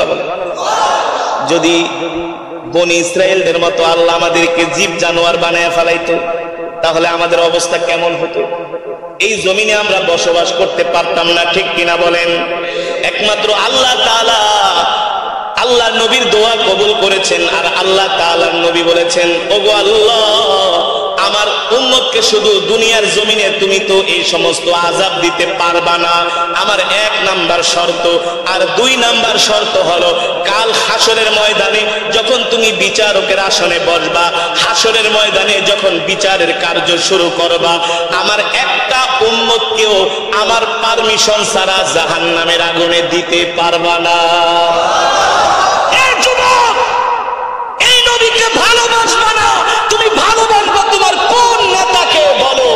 সুবহানাল্লাহ বলেন। যদি বনি ইসরায়েলদের মতো আল্লাহ আমাদেরকে জীব জানোয়ার বানায় ফেলাইতো তাহলে আমাদের অবস্থা কেমন হতো? এই জমিনে আমরা বসবাস করতে পারতাম না, ঠিক কিনা বলেন? একমাত্র আল্লাহ তাআলা আল্লাহ নবীর দোয়া কবুল করেছেন, আর আল্লাহ তাআলার নবী বলেছেন, ওগো আল্লাহ, আমার উম্মতকে শুধু দুনিয়ার জমিনে তুমি তো এই সমস্ত আযাব দিতে পারবা না, আমার 1 নাম্বার শর্ত, আর 2 নাম্বার শর্ত হলো কাল হাসরের ময়দানে যখন তুমি বিচারকের আসনে বসবা, হাসরের ময়দানে যখন বিচারের কার্য শুরু করবা, আমার একটা উম্মতকেও আমার পারমিশন ছাড়া জাহান্নামের আগুনে দিতে পারবা না। এই যুবক, এই নবীকে ভালোবাসবা না, তুমি ভালোবাসবা তোমার কোন নেতাকে বলো?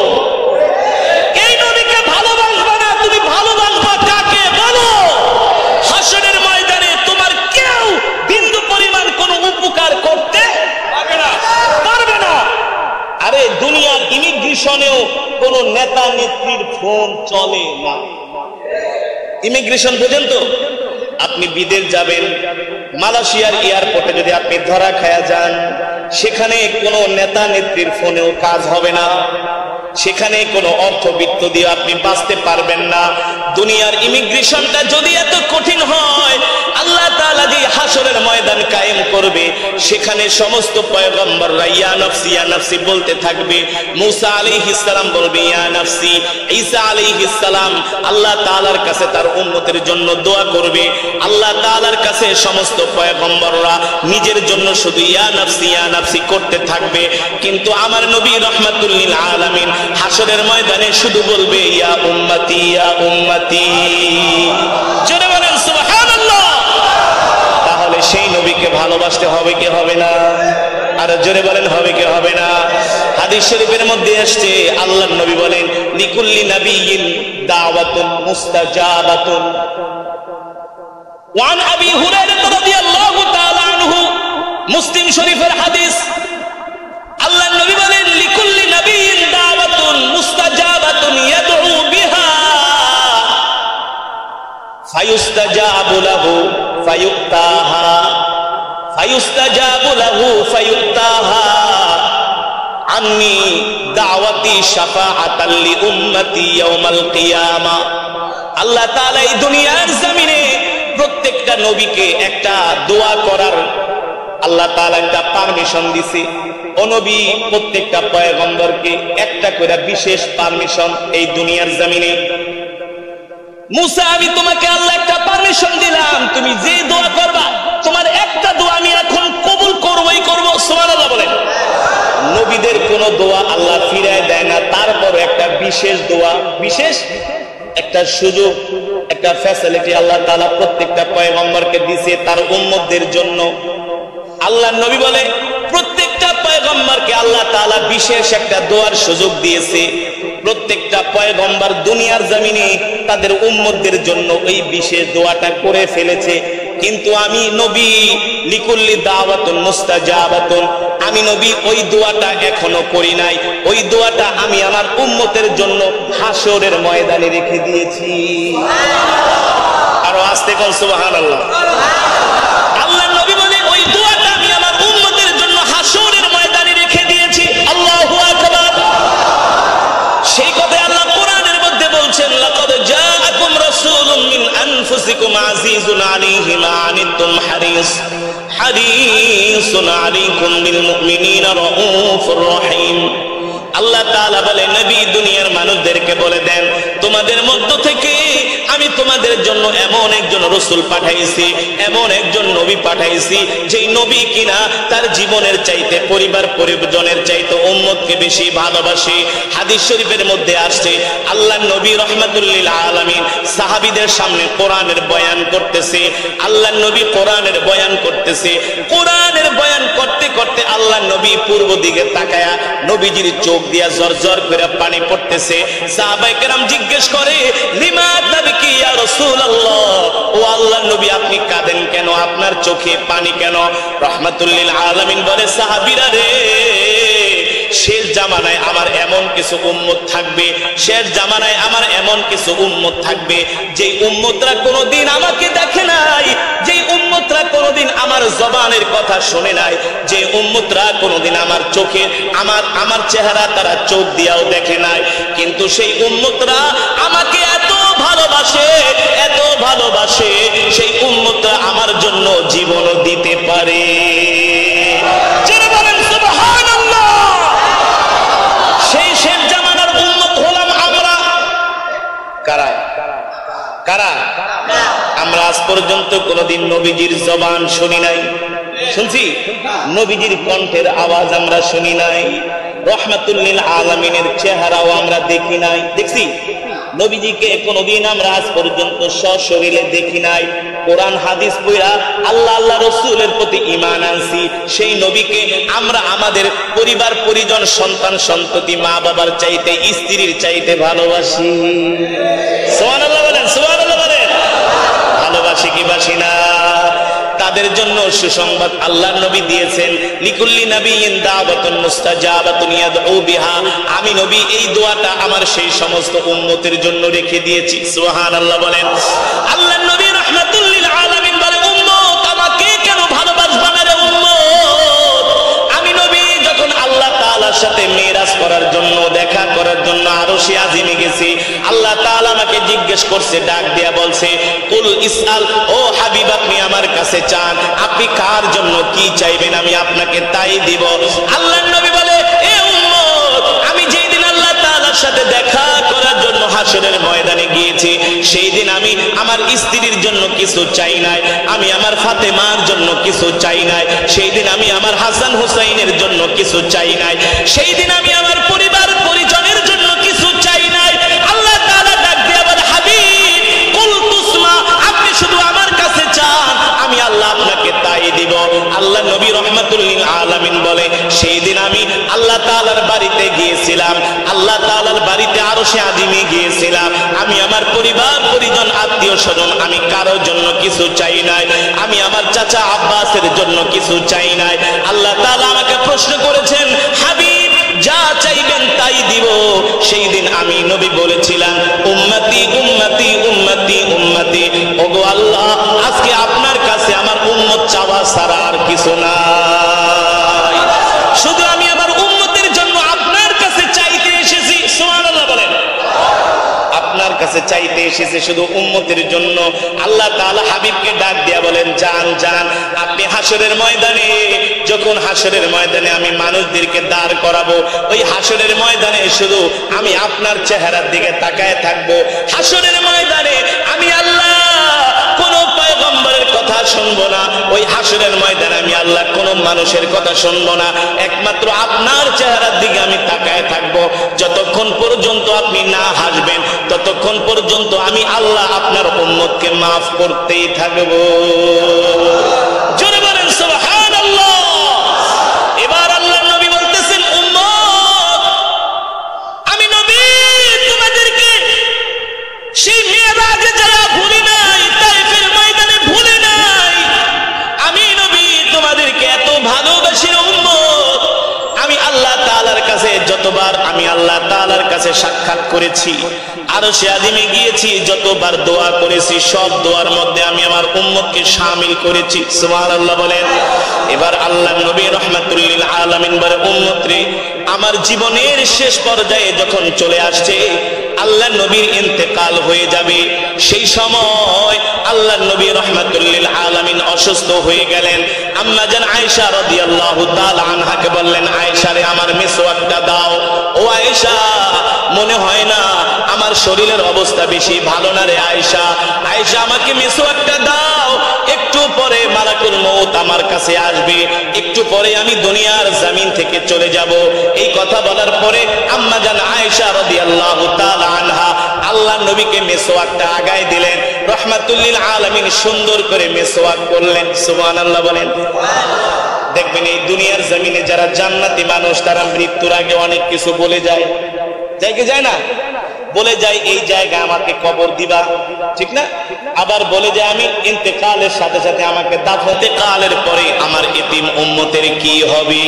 এই নবীকে ভালোবাসবা না, তুমি ভালোবাসবা কাকে বলো? হাসরের ময়দানে তোমার কেউ বিন্দু পরিমাণ কোনো উপকার করতে পারবে না। আরে দুনিয়ার ইমিগ্রেশনেও কোন নেতা নেত্রীর ফোন চলে না। ইমিগ্রেশন বোঝেন তো? আপনি বিদেশ যাবেন, মালয়েশিয়ার এয়ারপোর্টে যদি আপনি ধরা খায়া যান, সেখানে কোনো নেতা নেত্রীর ফোনেও কাজ হবে না, সেখানে কোনো অর্থবিত্ত দিয়ে আপনি বাঁচতে পারবেন না। দুনিয়ার ইমিগ্রেশনটা যদি এত কঠিন হয়, আল্লাহ তাআলা যে হাসরের ময়দান কায়েম করবে, সেখানে সমস্ত পয়গম্বররা ইয়া নফসি ইয়া নফসি বলতে থাকবে। মুসা আলাইহিস সালাম বলবে ইয়া নফসি, ঈসা আলাইহিস সালাম আল্লাহ তাআলার কাছে তার উম্মতের জন্য দোয়া করবে, আল্লাহ তাআলার কাছে সমস্ত পয়গম্বররা নিজের জন্য শুধু ইয়া নফসি করতে থাকবে। কিন্তু আমার নবী রাহমাতুল লিল আলামিন হাসরের ময়দানে শুধু বলবে ইয়া উম্মতি ইয়া উম্মতি। জোরে বলেন সুবহানাল্লাহ। তাহলে সেই নবীকে ভালোবাসতে হবে কি হবে না? আর জোরে বলেন হবে কি হবে না? হাদিস শরীফের মধ্যে আসছে, আল্লাহর নবী বলেন লিকুল্লি নাবিয়্যিন দাওয়াতুন মুস্তাজাবাতুন। ওয়ান আবি হুরায়রা রাদিয়াল্লাহু তাআলা আনহু, মুসলিম শরীফের হাদিস, আল্লাহর নবী বলেন লিকুল্লি নাবিয়্যিন দাওয়াতুন মুস্তাজাবাতুন ইয়াদউ বিহা ফায়ুস্তাজাবু লাহু ফায়ুক্তাহা ফায়ুস্তাজাবু লাহু ফায়ুক্তাহা আন্নী দাওয়াতি শাফাআতাল লি উম্মতি ইয়াউমাল কিয়ামা। আল্লাহ তাআলা এই দুনিয়ার জমিনে প্রত্যেকটা নবীকে একটা দোয়া করার আল্লাহ তাআলা একটা পারমিশন দিছে। ও নবী, প্রত্যেকটা পয়গম্বরকে একটা করে বিশেষ পারমিশন এই দুনিয়ার জমিনে। মুসা, আমি তোমাকে আল্লাহ একটা পারমিশন দিলাম, তুমি যে দোয়া করবা তোমার একটা দোয়া আমি এখন কবুল করবই করব। সুবহানাল্লাহ বলেন। নবীদের কোন দোয়া আল্লাহ ফিরায় দেয় না, তারপর একটা বিশেষ দোয়া, বিশেষ একটা সুযোগ, একটা ফ্যাসিলিটি আল্লাহ তাআলা প্রত্যেকটা পয়গম্বরকে দিয়েছে তার উম্মতদের জন্য। আল্লাহর নবী বলে প্রত্যেকটা পয়গম্বরকে আল্লাহ তাআলা বিশেষ একটা দোয়ার সুযোগ দিয়েছে। প্রত্যেকটা পয়গম্বর দুনিয়ার জমিনে তাদের উম্মতদের জন্য ওই বিশেষ দোয়াটা করে ফেলেছে। কিন্তু আমি নবী লিকুল্লি দাওয়াতুন মুস্তাজাবাতুন, আমি নবী ওই দোয়াটা এখনো করি নাই। ওই দোয়াটা আমি আমার উম্মতের জন্য হাসরের ময়দানে রেখে দিয়েছি। আরো আস্তে কোন সুবহানাল্লাহ। আল্লাহর নবী বলে ওই দোয়াটা আমি আমার উম্মতের জন্য হাসরের ময়দানে রেখে দিয়েছি। আল্লাহু আকবার। সেই কথা আল্লাহ কোরআনের মধ্যে বলছেন, লাকাদ জাআকুম রাসূলুম মিন আনফুসিকুম আজিজুন আলাইহি মা আনিতুম হারিসুন আলাইকুম বিল মুমিনিনা রাউফুর রহিম। আল্লাহ তাআলা বলে নবী দুনিয়ার মানুষদেরকে বলে দেন, তোমাদের মধ্য থেকে আমি তোমাদের জন্য এমন একজন রাসূল পাঠাইছি, এমন একজন নবী পাঠাইছি, যেই নবী কিনা তার জীবনের চাইতে পরিবার পরিজনের চাইতে উম্মতকে বেশি ভালোবাসে। হাদিস শরীফের মধ্যে আসছে, আল্লাহর নবী রাহমাতুল লিল আলামিন সাহাবীদের সামনে কোরআনের বয়ান করতেছে। আল্লাহর নবী কোরআনের বয়ান করতেছে। কোরআনের বয়ান করতে করতে আল্লাহর নবী পূর্ব দিকে তাকায়া নবীজির চোখ দিয়া জরজর করে পানি পড়তেছে। সাহাবায়ে কেরাম জিজ্ঞেস করে, লিমা তাবকি ইয়া রাসূলুল্লাহ, ও আল্লাহর নবী আপনি কাঁদেন কেন, আপনার চোখে পানি কেন? রাহমাতুল লিল আলামিন বলে, সাহাবীরা রে, শেষ জামানায় আমার এমন কিছু উম্মত থাকবে, শেষ জামানায় আমার এমন কিছু উম্মত থাকবে যেই উম্মতরা কোনোদিন আমাকে দেখে নাই, যেই উম্মত কথা শুনে নাই, যে উম্মতরা কোনোদিন আমার চোখে আমার চেহারা তারা চোখ দিয়াও দেখে নাই, কিন্তু সেই উম্মতরা আমাকে এত ভালোবাসে, সেই উম্মতরা আমার জন্য জীবনও দিতে পারে। যারা বলেন সুবহানাল্লাহ। সেই শেষ জামানার উম্মত হলাম আমরা। কারা? আমরা আজ পর্যন্ত কোনদিন নবীজির জবান শুনি নাই, শুনছি? নবীজির কণ্ঠের আওয়াজ আমরা শুনি নাই, রহমাতুল লিল আলামিনের চেহারাও আমরা দেখি নাই। দেখছি নবীজিকে কোনদিন আমরা আজ পর্যন্ত সশরীরে দেখি নাই। কোরআন হাদিস পড়া আল্লাহ রাসূলের প্রতি ঈমান আনছি। সেই নবীকে আমরা আমাদের পরিবার পরিজন, সন্তান সন্ততি, মা বাবার চাইতে, স্ত্রীর চাইতে ভালোবাসি। সুবহানাল্লাহ বলেন, সুবহানাল্লাহ বলেন। ভালোবাসি কি বাসি না? তাদের জন্য সুসংবাদ আল্লাহর নবী দিয়েছেন, লিকুল্লি নাবিয়্যিন দাওয়াতুন মুস্তাজাবাতুন ইয়াদউ বিহা। আমি নবী এই দোয়াটা আমার সেই সমস্ত উম্মতের জন্য রেখে দিয়েছি। সুবহানাল্লাহ বলেন। আল্লাহর নবী রাহমাতুল লিল আলামিন বলে, উম্মত আমাকে কেন ভালোবাসবা না রে উম্মত? আমি নবী যখন আল্লাহ তাআলার সাথে মিরাজ করার জন্য, দেখা করার জন্য আরশে আজিমে গেছি, আল্লাহ তাআলা আমাকে জিজ্ঞেস করছে, ডাক দিয়া বলছে, কুল ইসআল, ও হাবিব আপনি আমার কাছে চান, আপনি কার জন্য কি চাইবেন আমি আপনাকে তাই দিব। আল্লাহর নবী বলে, এ উম্মত, আমি যেই দিন আল্লাহ তাআলার সাথে দেখা করার জন্য হাসরের ময়দানে গিয়েছি, সেই দিন আমি আমার স্ত্রীর জন্য কিছু চাই নাই, আমি আমার ফাতেমার জন্য কিছু চাই নাই, সেই দিন আমি আমার হাসান হুসাইনের জন্য কিছু চাই নাই, সেই দিন আমি আমার পরিবার পরিজনের জন্য কিছু চাই নাই। আল্লাহ তাআলা ডাক দিয়ে বলে, হাবিব কুল তুসমা, আপনি শুধু আমার কাছে চান, আমি আল্লাহ আপনাকে তাই দিব। আল্লাহ নবী রাহমাতুল লিল আলামিন বলে, সেই দিন আমি আল্লাহ তাআলার বাড়িতে গিয়েছিলাম, আল্লাহ তাআলার বাড়িতে আরশে আজিমে গিয়েছিলাম, আমি আমার পরিবার পরিজন, আত্মীয় স্বজন, আমি কারোর জন্য কিছু চাই নাই, আমি আমার চাচা আব্বাসের জন্য কিছু চাই নাই। আল্লাহ তাআলা আমাকে প্রশ্ন করেছেন, হাবিব যা চাইবেন তাই দিব। সেই দিন আমি নবী বলেছিলাম, উম্মতি উম্মতি উম্মতি উম্মতি। ওগো আল্লাহ, আজকে আপনার কাছে আমার উম্মত চাওয়া ছাড়া আর কিছু নাই, শুধু আমি আমার উম্মতের জন্য আপনার কাছে চাইতে এসেছি। সুবহানাল্লাহ বলেন। আপনার কাছে চাইতে এসেছে শুধু উম্মতের জন্য। আল্লাহ তাআলা হাবিবকে ডাক দিয়া বলেন, যান যান, আপনি হাসরের ময়দানে, যখন হাসরের ময়দানে আমি মানুষদেরকে দাঁড় করাবো, ওই হাসরের ময়দানে শুধু আমি আপনার চেহারার দিকে তাকায় থাকবো। হাসরের ময়দানে আমি আল্লাহ কোন পয়গম্বরের কথা শুনবো না, ওই হাসরের ময়দানে আমি আল্লাহ কোন মানুষের কথা শুনবো না, একমাত্র আপনার চেহারার দিকে আমি তাকায় থাকবো। যতক্ষণ পর্যন্ত আপনি না হাসবেন, ততক্ষণ পর্যন্ত আমি আল্লাহ আপনার উম্মতকে মাফ করতেই থাকবো। জোরে বলেন সুবহানাল্লাহ। এবার আল্লাহর নবী বলতেছেন, উম্মত আমি নবী তোমাদেরকে সেই মিরাজে যারা ভুলি নাই, তাইফের ময়দানে ভুলি নাই, আমি নবী তোমাদেরকে এত ভালোবাসি উম্মত। আমি আল্লাহ তাআলার কাছে যতবার আমি আল্লাহ তাআলার কাছে সাক্ষাৎ করেছি, আরশে আজিমে গিয়েছি, যতবার দোয়া করেছি, সব দোয়ার মধ্যে আমি আমার উম্মতকে শামিল করেছি। সুবহানাল্লাহ বলেন। এবার আল্লাহ নবী রাহমাতুল লিল আলামিন বলে, উম্মত রে, আমার জীবনের শেষ পর্যায়ে যখন চলে আসছে, আল্লাহ নবীর ইন্তেকাল হয়ে যাবে, সেই সময় আল্লাহ নবী রাহমাতুল লিল আলামিন অসুস্থ হয়ে গেলেন। আম্মা জান আয়েশা রাদিয়াল্লাহু তাআলা আনহাকে বললেন, আয়েশা রে, আমার মিসওয়াকটা দাও। ও আয়েশা, মনে হয় না আমার শরীরের অবস্থা বেশি ভালো না রে আয়েশা, আয়েশা আমাকে মিসওয়াকটা দাও, একটু পরে মালাকুল মউত আমার কাছে আসবে, একটু পরে আমি দুনিয়ার জমিন থেকে চলে যাব। এই কথা বলার পরে আম্মা জান আয়েশা রাদিয়াল্লাহু তাআলা আনহা আল্লাহ নবীকে মিসওয়াকটা আগায় দিলেন। রাহমাতুল লিল আলামিন সুন্দর করে মিসওয়াক করলেন। সুবহানাল্লাহ বলেন। দেখবেন এই দুনিয়ার জমিনে যারা জান্নাতি মানুষ, তারা মৃত্যুর আগে অনেক কিছু বলে যায়, যায় না? বলে যায় এই জায়গা আমাকে কবর দিবা, ঠিক না? আবার বলে যায় আমি ইন্তেকালের সাথে সাথে আমাকে দাফন, ইন্তেকালের পরে আমার এতিম উম্মতের কি হবে?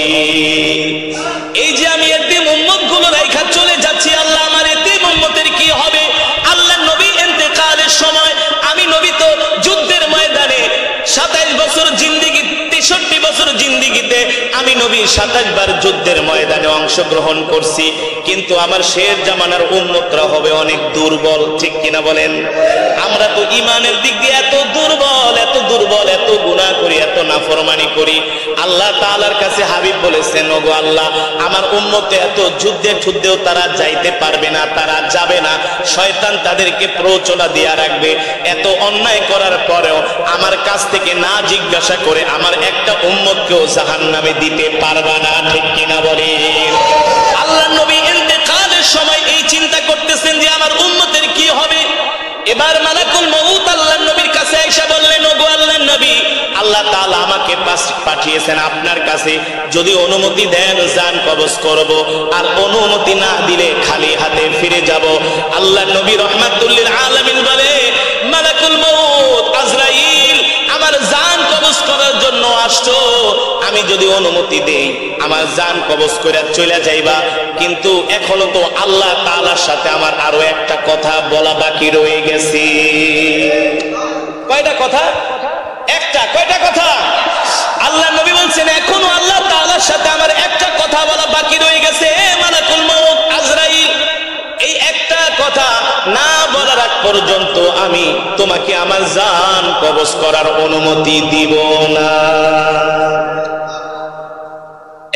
এই যে আমি এতিম উম্মত গুলো রাইখা চলে যাচ্ছি, আল্লাহ আমার এতিম উম্মতের কি হবে? আল্লাহ নবী ইন্তেকালের সময়, আমি নবী তো যুদ্ধের ময়দানে 27 বছর জিন্দেগি, 63 বছর জিন্দেগিতে আমি নবী 27 বার যুদ্ধের ময়দানে অংশগ্রহণ করছি, কিন্তু আমার শেষ জামানার উম্মতরা হবে অনেক দুর্বল, ঠিক কিনা বলেন? আমরা তো ইমানের দিক দিয়ে এত দুর্বল, এত দুর্বল, এত গুনাহ করি, এত নাফরমানি করি। আল্লাহ তাআলার কাছে হাবিব বলেছেন, ওগো আল্লাহ, আমার উম্মতে এত যুদ্ধেও তারা যাইতে পারবে না, তারা যাবে না, শয়তান তাদেরকে প্ররোচনা দিয়ে রাখবে। এত অন্যায় করার পরেও আমার কাছ থেকে না জিজ্ঞাসা করে আমার একটা উম্মতকেও জাহান্নামে দিতে পারবা না, ঠিক কিনা বলেন? আল্লাহ নবী ইন্তেকালের সময় এই চিন্তা করতেছেন যে আমার উম্মতের কি হবে। এবার মালাকুল মউত আল্লাহর নবীর কাছে এসে বললেন, ওগো আল্লাহর নবী, আল্লাহ তাআলা আমাকে পাঠিয়েছেন আপনার কাছে, যদি অনুমতি দেন জান কবজ করব, আর অনুমতি না দিলে খালি হাতে ফিরে যাব। আল্লাহর নবী রাহমাতুল লিল আলামিন বলে, মালাকুল মউত আজরাইল আমার জান কবজ করার জন্য আসছো, আমি যদি অনুমতি দেই আমার জান কবজ করে চলে যাইবা, কিন্তু এখনো তো আল্লাহ তাআলার সাথে আমার আরো একটা কথা বলা বাকি রয়ে গেছে। কয়টা কথা? একটা। কয়টা কথা? আল্লাহ নবী বলছেন এখনো আল্লাহ তাআলার সাথে আমার একটা কথা বলা বাকি রয়ে গেছে। মালাকুল মউত আজরাইল, এই একটা কথা না বলার আগ পর্যন্ত আমি তোমাকে আমার জান কবজ করার অনুমতি দিব না।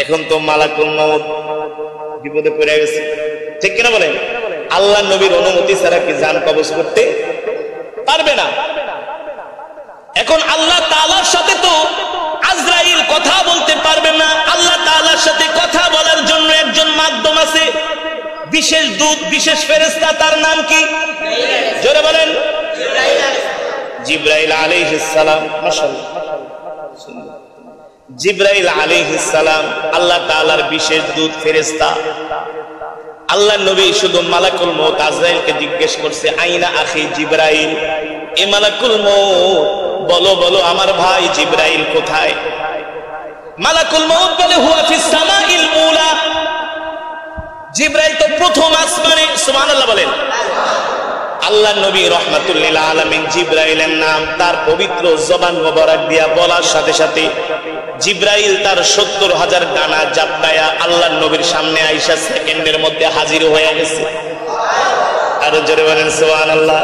এখন তো মালাকুল মউত বিপদে পড়ে গেছে, ঠিক কিনা বলেন? আল্লাহ নবীর অনুমতি ছাড়া কি জান কবজ করতে পারবে না। এখন আল্লাহ তাআলার সাথে তো আজরাইল কথা বলতে পারবে না। আল্লাহ তাআলার সাথে কথা বলার জন্য একজন মাধ্যম আছে, বিশেষ দূত, বিশেষ ফেরেশতা, তার নাম কি? জোরে বলেন। জিবরাইল আলাইহিস সালাম। মাশাআল্লাহ, জিবরাইল আলাইহিস সালাম আল্লাহ তাআলার বিশেষ দূত, ফেরেশতা। আল্লাহ নবী শুধু মালাকুল মউত আজরাইলকে জিজ্ঞেস করছে, আইনা আখি জিবরাইল, এ মালাকুল মউত বলো বলো আমার ভাই জিবরাইল কোথায়? মালাকুল মউত বলে, হুয়া ফিস সামাইল উলা, জিবরাইল তো প্রথম আসমানে। সুবহানাল্লাহ বলেন। আল্লাহ নবী রাহমাতুল লিল আলামিন জিবরাইলের নাম তার পবিত্র জবান মোবারক দিয়া বলার সাথে সাথে জিবরাইল তার 70,000 ডানা জাপটায়া আল্লাহ নবীর সামনে আইসা সেকেন্ডের মধ্যে হাজির হয়ে গেছে। আরো জোরে বলেন সুবহানাল্লাহ।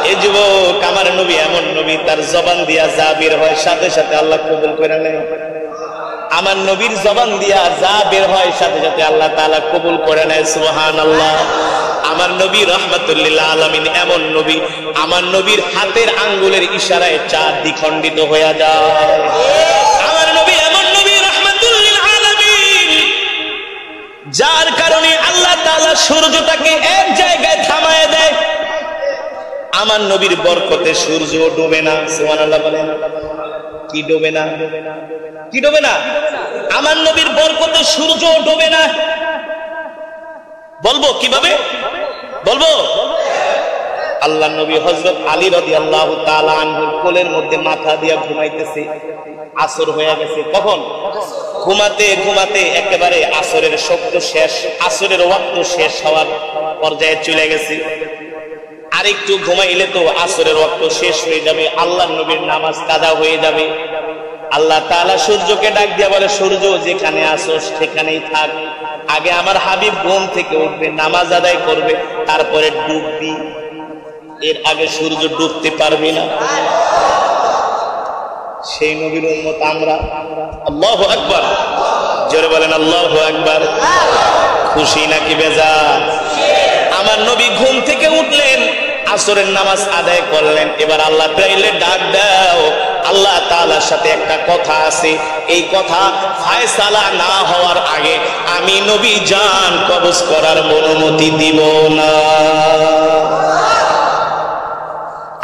এই যুবক, আমার নবী এমন নবী, তার জবান দিয়া যা বের হয় সাথে সাথে আল্লাহ কবুল করে নেয়। আমার নবীর জবান দিয়া যা বের হয় সাথে সাথে আল্লাহ তাআলা কবুল করে নেয়। সুবহানাল্লাহ। আমার নবী রাহমাতুল লিল আলামিন এমন নবী, আমার নবীর হাতের আঙ্গুলের ইশারায় চাঁদ দ্বিখণ্ডিত হয়ে যায়। আমার নবী এমন নবী রাহমাতুল লিল আলামিন, যার কারণে আল্লাহ তাআলা সূর্যটাকে এক জায়গায় থামায় দেয়। আমার নবীর বরকতে সূর্য ডুবে না। সুবহানাল্লাহ বলেন। কি ডুবে না? কি ডুবে না? আমার নবীর বরকতে সূর্য ডুবে না। বলবো কিভাবে? বলবো। আল্লাহ নবী হযরত আলী রাদিয়াল্লাহু তাআলা আনহুর কোলের মধ্যে মাথা দিয়া ঘুমাইতেছে, আসর হয়ে গেছে। কখন? ঘুমাতে ঘুমাতে একেবারে আসরের শব্দ শেষ, আসরের ওয়াক্ত শেষ হওয়ার পর্যায়ে চলে গেছে। আরেকটু ঘুমাইলে তো আসরের ওয়াক্ত শেষ হয়ে যাবে, আল্লাহ নবীর নামাজ কাজা হয়ে যাবে। আল্লাহ তাআলা সূর্যকে ডাক দিয়া বলে, সূর্য যেখানে আসোস সেখানেই থাক, আগে আমার হাবিব ঘুম থেকে উঠবে, নামাজ আদায় করবে, তারপরে ডুববি, এর আগে সূর্য ডুবতে পারবে না। সেই নবীর উম্মত আমরা। আল্লাহু আকবার। জোরে বলেন আল্লাহু আকবার। খুশি নাকি বেজার? আমার নবী ঘুম থেকে উঠলেন, আসরের নামাজ আদায় করলেন, এবার আল্লাহ তাআলা ডাক দাও। আল্লাহ তাআলার সাথে একটা কথা আছে, এই কথা ফয়সালা না হওয়ার আগে আমি নবী জান কবজ করার অনুমতি দিব না।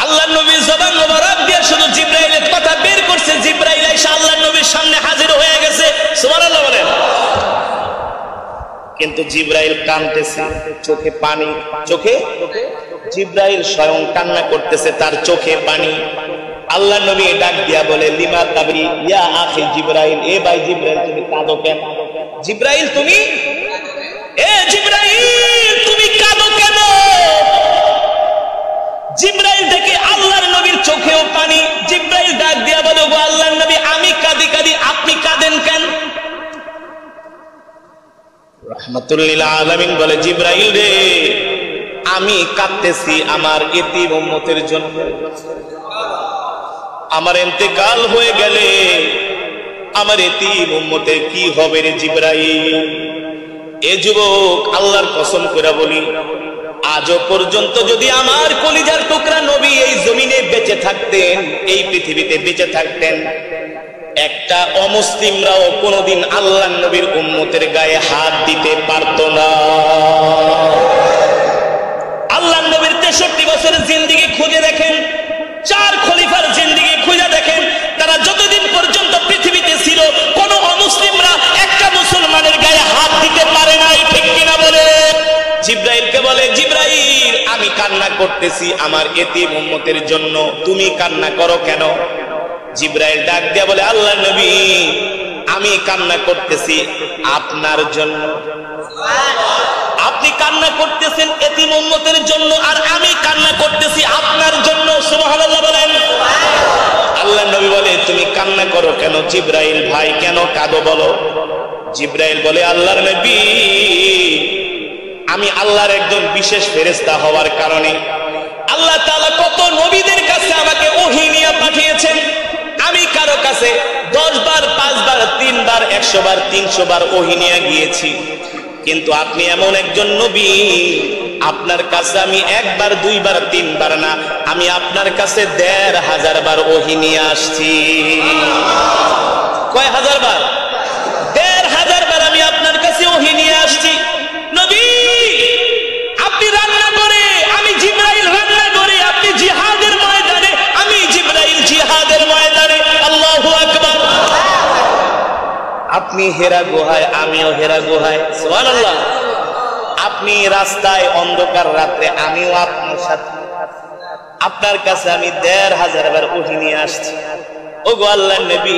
আল্লাহ নবী জবান মোবারক দিয়ে শুধু জিবরাইলের কথা বের করছে, জিবরাইল এসে আল্লাহ নবীর সামনে হাজির হয়ে গেছে। সুবহানাল্লাহ বলেন। কিন্তু জিবরাইল কাঁদতেছে, চোখে পানি, চোখে জিবরাইল স্বয়ং কান্না করতেছে, তার চোখে পানি। আল্লাহ নবী ডাক দিয়া বলে, লিমা তাবরি ইয়া আখি জিবরাইল, এ ভাই জিবরাইল তুমি কাঁদো কেন? জিবরাইল তুমি, এ জিবরাইল তুমি কাঁদো কেন? জিবরাইল থেকে আল্লাহর নবীর চোখেও পানি। জিবরাইল ডাক দিয়া বলে, গো আল্লাহর নবী, আমি কাঁদি কাঁদি আপনি রাহমাতুল লিল আলামিন বলে, জিবরাইল রে, আমি কাঁদতেছি আমার এতিম উম্মতের জন্য। আমার ইন্তেকাল হয়ে গেলে আমার এতিম উম্মতের কি হবে রে জিবরাইল? এ যুবক, আল্লাহর কসম করে বলি, আজও পর্যন্ত যদি আমার কলিজার টুকরা নবী এই জমিনে বেঁচে থাকতেন, এই পৃথিবীতে বেঁচে থাকতেন, একটা অমুসলিমরাও কোনোদিন আল্লাহর নবীর উম্মতের গায়ে হাত দিতে পারত না। আল্লাহর নবীর 63 বছরের জিন্দেগি খুঁজে দেখেন, 4 খলিফার জিন্দেগি খুঁজে দেখেন, তারা যতদিন পর্যন্ত পৃথিবীতে ছিল কোন অমুসলিমরা একটা মুসলমানের গায়ে হাত দিতে পারে নাই, ঠিক কিনা বলে? জিবরাইলকে বলে, জিবরাইল, আমি কান্না করতেছি আমার এতিম উম্মতের জন্য, তুমি কান্না করো কেন? জিবরাইল ডাক দিয়া বলে, আল্লাহর নবী, আমি কান্না করতেছি আপনার জন্য। আপনি কান্না করতেছেন এতিম উম্মতের জন্য, আর আমি কান্না করতেছি আপনার জন্য। সুবহানাল্লাহ বলেন। আল্লাহর নবী বলে, তুমি কান্না করো কেন জিবরাইল ভাই, কেন কাঁদো বলো? জিবরাইল বলে, আল্লাহর নবী, আমি আল্লাহর একজন বিশেষ ফেরেশতা হওয়ার কারণে আল্লাহ তাআলা কত নবীদের কাছে আমাকে ওহী নিয়ে পাঠিয়েছেন। আমি কারো কাছে 10 বার, 5 বার, 3 বার, 100 বার, 300 বার ওহী নিয়ে গিয়েছি, কিন্তু আপনি এমন একজন নবী, আপনার কাছে আমি 1 বার, 2 বার, 3 বার না, আমি আপনার কাছে 1500 বার ওহী নিয়ে আসছি। কয় হাজার বার? 1500 বার আমি আপনার কাছে ওহী নিয়ে আসছি। নবী, আপনি রান্না করে, আমি জিবরাইল রান্না করে, আপনি জিহাদের ময়দানে, আমি জিবরাইল জিহাদের ময়দানে। আল্লাহু আকবার। আপনি হেরা গুহায়, আমিও হেরা গুহায়। সুবহানাল্লাহ। আপনি রাস্তায় অন্ধকার রাত্রে, আমিও আপনার সাথে। আপনার কাছে আমি 1500 বার ওহী নিয়ে আসছি। ওগো আল্লাহর নবী,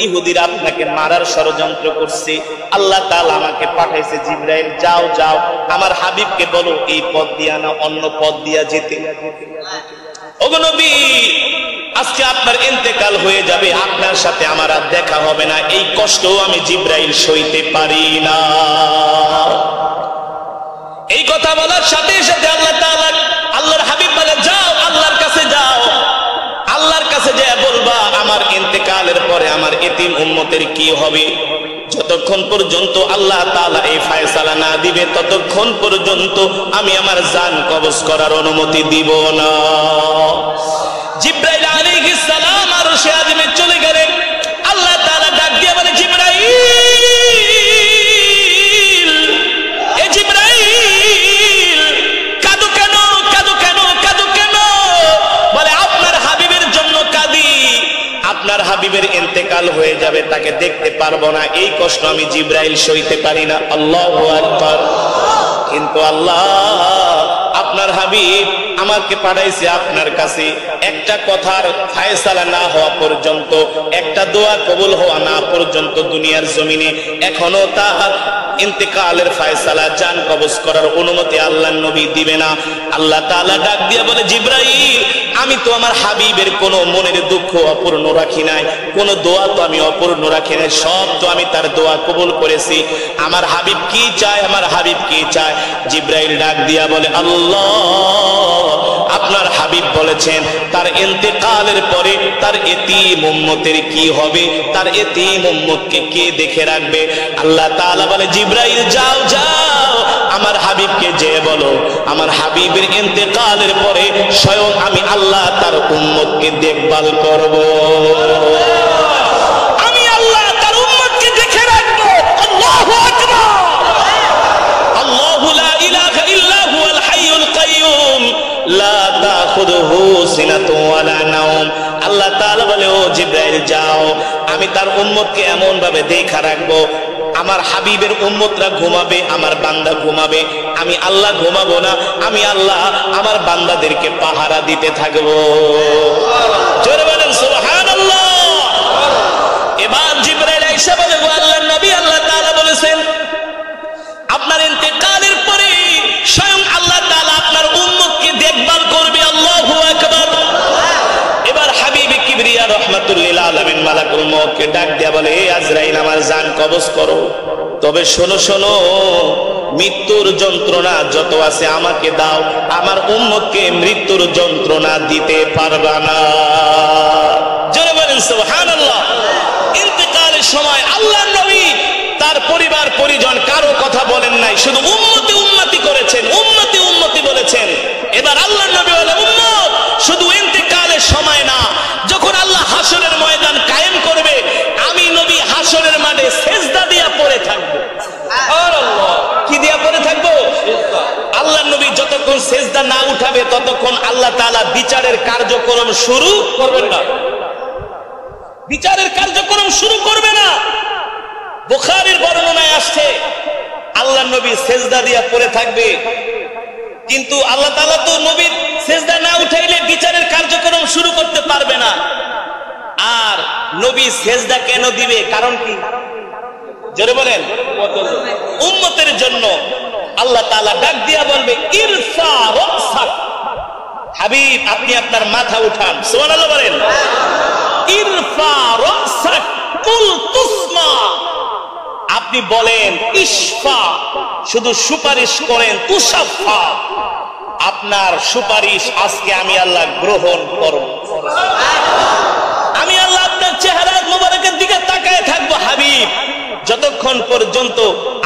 ইহুদিরা আপনাকে মারার ষড়যন্ত্র করছে, আল্লাহ তাআলা আমাকে পাঠাইছে, জিবরাইল যাও যাও আমার হাবিবকে বলো এই পথ দিয়া না অন্য পথ দিয়া যেতে। ওগো নবী, আজকে আপনার ইন্তেকাল হয়ে যাবে, আপনার সাথে আমার আর দেখা হবে না, এই কষ্ট আমি জিবরাইল সইতে পারি না। এই কথা বলার সাথে সাথে আল্লাহ তাআলা, আল্লাহর হাবিব বলে, যাও আল্লাহর কাছে যাও, আল্লাহর কাছে যা বলবা আমার ইন্তেকালের পরে আমার এতিম উম্মতের কি হবে। যতক্ষণ পর্যন্ত আল্লাহ তাআলা এই ফয়সালা না দিবে, ততক্ষণ পর্যন্ত আমি আমার জান কবজ করার অনুমতি দিব না। জিবরাইল আলাইহিস সালাম আরশে আযমে চলে গেলেন। আল্লাহ তাআলা ডাক দিয়ে বলে, জিবরাইল, এ জিবরাইল, কাঁদো কেন, কাঁদো কেন, কাঁদো কেন? বলে, আপনার হাবিবের জন্য কাঁদি, আপনার হাবিবের ইন্তেকাল হয়ে যাবে, তাকে দেখতে পারবো না, এই কষ্ট আমি জিবরাইল সইতে পারি না। আল্লাহু আকবার। কিন্তু আল্লাহ, আপনার হাবিব আমাকে পাঠাইছে আপনার কাছে, একটা কথার ফয়সালা না হওয়া পর্যন্ত, একটা দোয়া কবুল হওয়া না পর্যন্ত দুনিয়ার জমিনে এখনো তার ইন্তেকালের ফয়সালা, জান কবজ করার অনুমতি আল্লাহর নবী দিবে না। আল্লাহ তাআলা ডাক দিয়ে বলে, জিবরাইল, আমি তো আমার হাবিবের কোনো মনের দুঃখ অপূর্ণ রাখি নাই, কোনো দোয়া তো আমি অপূর্ণ রাখি নাই, সব তো আমি তার দোয়া কবুল করেছি। আমার হাবিব কি চায়, আমার হাবিব কি চায়? জিবরাইল ডাক দিয়া বলে, আল্লাহ, আপনার হাবিব বলেছেন তার ইন্তেকালের পরে তার এতিম উম্মতের কি হবে, তার এতিম উম্মতকে কে দেখে রাখবে? আল্লাহ তাআলা বলে, জিবরাইল যাও যাও আমার হাবিবকে যে বলো আমার হাবিবের ইন্তেকালের পরে স্বয়ং আমি আল্লাহ তার উম্মতকে দেখভাল করব, আমি আল্লাহ তার উম্মতকে দেখে রাখবো। আল্লাহু আকবার। আল্লাহু লা ইলাহা ইল্লা হুয়াল হাইয়ুল কাইয়ুম লা তাখুযুহু সিনাতুন ওয়ালা নাওম। আল্লাহ তাআলা বলে, ও জিবরাইল যাও, আমি তার উম্মতকে এমন ভাবে দেখা রাখবো, আমার হাবিবের উম্মতরা ঘুমাবে, আমার বান্দা ঘুমাবে, আমি আল্লাহ ঘুমাবো না, আমি আল্লাহ আমার বান্দাদেরকে পাহারা দিতে থাকবো। জোরে বলেন সুবহানাল্লাহ। এবার জিবরাইল এসে বলে, ও আল্লাহর নবী, আল্লাহ তাআলা বলেছেন আপনার ইন্তেকালের পরে স্বয়ং আল্লাহ তাআলা আপনার উম্মতকে দেখভাল করবে। আল্লাহু আকবার। এবার হাবিবে কিবরিয়া রাহমাতুল লিল আলামিন মালাকুল মউতকে ডাক দিয়া বলে, হে আজরাইল, আমার জান কবজ করো, তবে শোনো শোনো, মৃত্যুর যন্ত্রণা যত আছে আমাকে দাও, আমার উম্মতকে মৃত্যুর যন্ত্রণা দিতে পারবা না। জোরে বলেন সুবহানাল্লাহ। ইন্তেকালের সময় আল্লাহর নবী তার পরিবার পরিজন কারো কথা বলেন নাই, শুধু উম্মতি উম্মতি করেছেন, উম্মতি উম্মতি বলেছেন। এবার আল্লাহর নবী বলে, উম্মত শুধু ইন্তেকালের সময় না, যখন আল্লাহ হাসরের ময়দান কায়েম করবে, আমি নবী হাসরের মাঠে সেজদা দিয়া পড়ে থাকবো। সুবহানাল্লাহ। কি দিয়া পড়ে থাকবো? আল্লাহর নবী যতক্ষণ সেজদা না উঠাবে ততক্ষণ আল্লাহ তাআলা বিচারের কার্যক্রম শুরু করবেন না, বিচারের কার্যক্রম শুরু করবে না। বুখারীর বর্ণনায় আসছে আল্লাহর নবী সেজদা দিয়া পড়ে থাকবে, কিন্তু আল্লাহ তাআলা তো নবীর সেজদা না উঠাইলে বিচারের কার্যক্রম শুরু করতে পারবে না। আর নবী সেজদা কেন দিবে? কারণ কি? জোরে বলেন। উম্মতের জন্য। আল্লাহ তাআলা ডাক দিয়া বলবে, ইরফা রাসাক, হাবিব আপনি আপনার মাথা উঠান। সুবহানাল্লাহ বলেন। ইরফা রাসাক কুল তুসমা, আপনি বলেন ইশফা, শুধু সুপারিশ করেন, তুশাফা, আপনার সুপারিশ আজকে আমি আল্লাহ গ্রহণ করব। আমি আল্লাহ আপনার চেহারা মোবারকের দিকে তাকায় থাকবো হাবিব, যতক্ষণ পর্যন্ত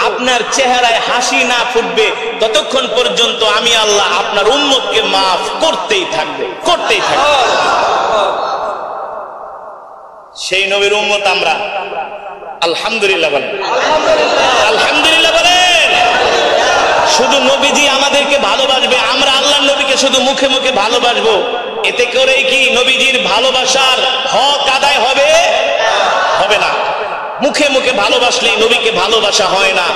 আপনার চেহারায় হাসি না ফুটবে ততক্ষণ পর্যন্ত আমি আল্লাহ আপনার উম্মতকে মাফ করতেই থাকবে, করতেই থাকবে। সেই নবীর উম্মত আমরা। আলহামদুলিল্লাহ বলেন, আলহামদুলিল্লাহ বলেন। শুধু নবীজি আমাদেরকে ভালোবাসবে, আমরা আল্লাহর নবীকে শুধু মুখে মুখে ভালোবাসবো, এতে করে কি নবীজির ভালোবাসার হক আদায় হবে? হবে না। মুখে মুখে ভালোবাসলেই নবীকে ভালোবাসা হয় না।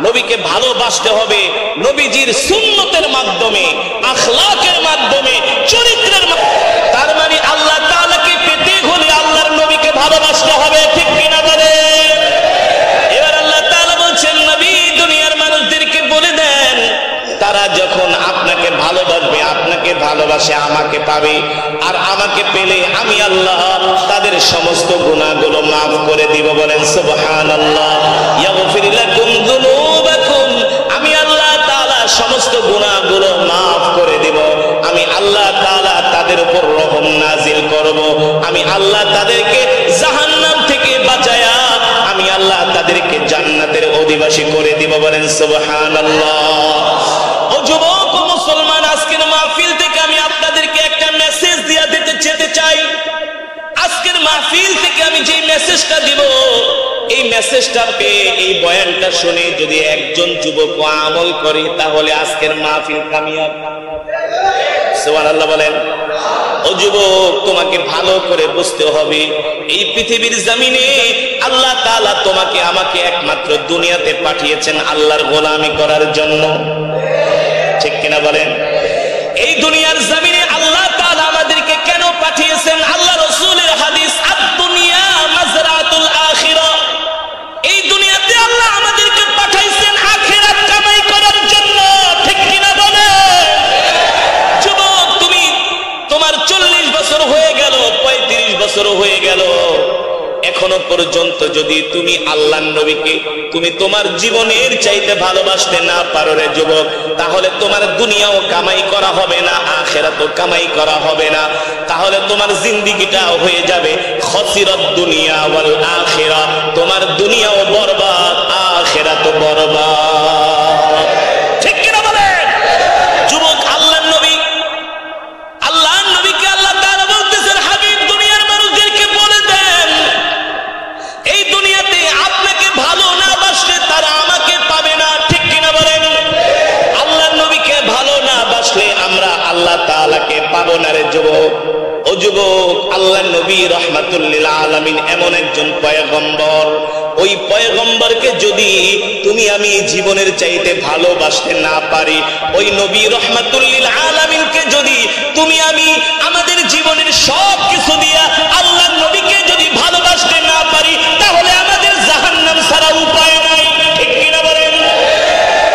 নবীকে ভালোবাসতে হবে নবীজির সুন্নতের মাধ্যমে, আখলাকের মাধ্যমে, চরিত্রের মাধ্যমে। তার মানে আল্লাহ তাআলাকে পেতে হলে আল্লাহর নবীকে ভালোবাসতে হবে, ঠিক কিনা বলে? এবার আল্লাহ তাআলা বলছেন, নবী দুনিয়ার মানুষদেরকে বলে দেন, তারা যখন আপনাকে ভালোবাসবে, আপনাকে ভালোবাসে আমাকে পাবে, আর আমাকে পেলে আমি আল্লাহ তাদের সমস্ত গুনাহগুলো মাফ করে দিব। বলেন সুবহানাল্লাহ। ইয়াগফির লাকুম যুনুবাকুম, আমি আল্লাহ তাআলা সমস্ত গুনাহগুলো মাফ করে দিব। আমি আল্লাহ তাআলা তাদের উপর রহম নাজিল করব। আমি আল্লাহ তাদেরকে জাহান্নাম থেকে বাঁচায়া আমি আল্লাহ তাদেরকে জান্নাতের অধিবাসী করে দিব। বলেন সুবহানাল্লাহ। ও যুবক ও মুসলমান, আজকের মাহফিল থেকে আমি আপনাদেরকে একটা মেসেজ দিয়ে দিতে যেতে চাই। আজকের মাহফিল থেকে আমি যে মেসেজটা দিব, এই মেসেজটা পেয়ে, এই বয়ানটা শুনে যদি একজন যুবক আমল করে, তাহলে আজকের মাহফিল কামিয়াব। সুবহানাল্লাহ বলেন। ও যুবক, তোমাকে ভালো করে বুঝতে হবে, এই পৃথিবীর জমিনে আল্লাহ তাআলা তোমাকে আমাকে একমাত্র দুনিয়াতে পাঠিয়েছেন আল্লাহর গোলামি করার জন্য, ঠিক কিনা বলেন? এই দুনিয়ার জমিনে আল্লাহ তাআলা আমাদেরকে কেন পাঠিয়েছেন? আল্লাহ রাসূলের হাদিস, আদ-দুনিয়া মাজরাতুল আখিরা। এই দুনিয়াতে আল্লাহ আমাদেরকে পাঠাইছেন আখিরাত কামাই করার জন্য, ঠিক কিনা বলেন? যুবক, তুমি তোমার 40 বছর হয়ে গেল, 35 বছর হয়ে গেল, এখনো পর্যন্ত যদি তুমি আল্লাহর নবীকে তুমি তোমার জীবনের চাইতে ভালোবাসতে না পারো রে যুবক, তাহলে তোমার দুনিয়াও কামাই করা হবে না, আখিরাতও কামাই করা হবে না। তাহলে তোমার জিন্দেগিটা হয়ে যাবে খসিরাত দুনিয়া ওয়াল আখিরা। তোমার দুনিয়াও বরবাদ, আখিরাতও বরবাদ, ঠিক কি না বলেন? যুবক, আল্লাহর নবীকে আল্লাহ তাআলা বলতেছেন, হাবিব দুনিয়ার মানুষদেরকে বলে দেন, এই দুনিয়াতে আপনাকে ভালো না বাসলে তারা আমাকে পাবে না, ঠিক কিনা বলেন? আল্লাহর নবীকে ভালো না বাসলে আমরা আল্লাহ তাআলাকে পাবো না রে যুবক। ও যুবক, আল্লাহর নবী রাহমাতুল লিল আলামিন এমন একজন পয়গম্বর, ওই পয়গম্বরকে যদি তুমি আমি জীবনের চাইতে ভালোবাসতে না পারি, ওই নবী রাহমাতুল লিল আলামিনকে যদি তুমি আমি আমাদের জীবনের সব কিছু দিয়া আল্লাহর নবীকে যদি ভালোবাসতে না পারি, তাহলে আমাদের জাহান্নাম ছাড়া উপায় নাই, ঠিক কিনা বলেন?